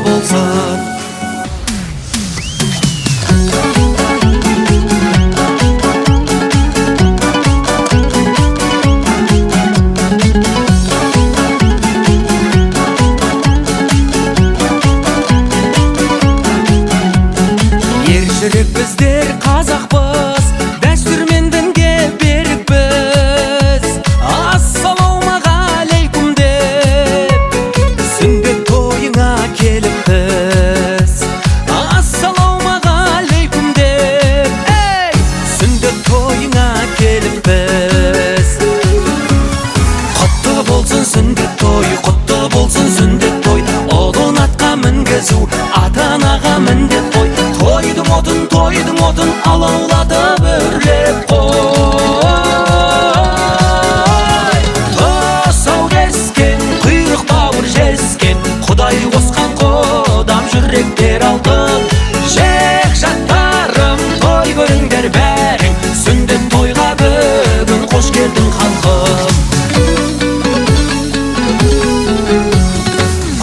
bolsun. Ершілік біздер қазақпыз, дәстүрмен дінге берікпіз. Ассалаумағалейкум деп сүндет тойыңа келіппіз. Ассалаумағалейкум деп сүндет тойыңа келіппіз. Құтты болсын сүндет той, құтты болсын сүндет той. Ұлын атқа мінгізу ата-анаға міндет қой. Тойдың отын алаулатып өрлеп қой. Тосау кескен, құйрық бауыр жескен, Құдай қосқан қодам жүректер алтын. Жек жаттарым, той көріңдер бәрің, сүндет тойға бүгін қош келдің халқым.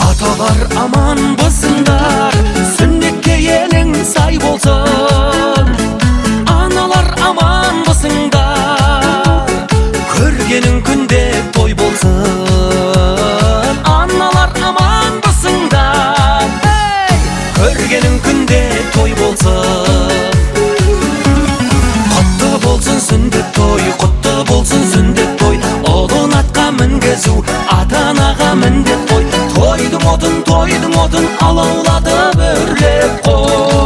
Аталар аман болсындар, сүндетке елің сай болсын. Аналар аман болсыңдар, көргенің күнде той болсын. Аналар аман болсыңдар, көргенің күнде той болсын. Құтты болсын сүндет той, құтты болсын сүндет той. Ұлын атқа мінгізу ата-анаға міндет қой. Тойдың отын алаулатып өрлеп қой.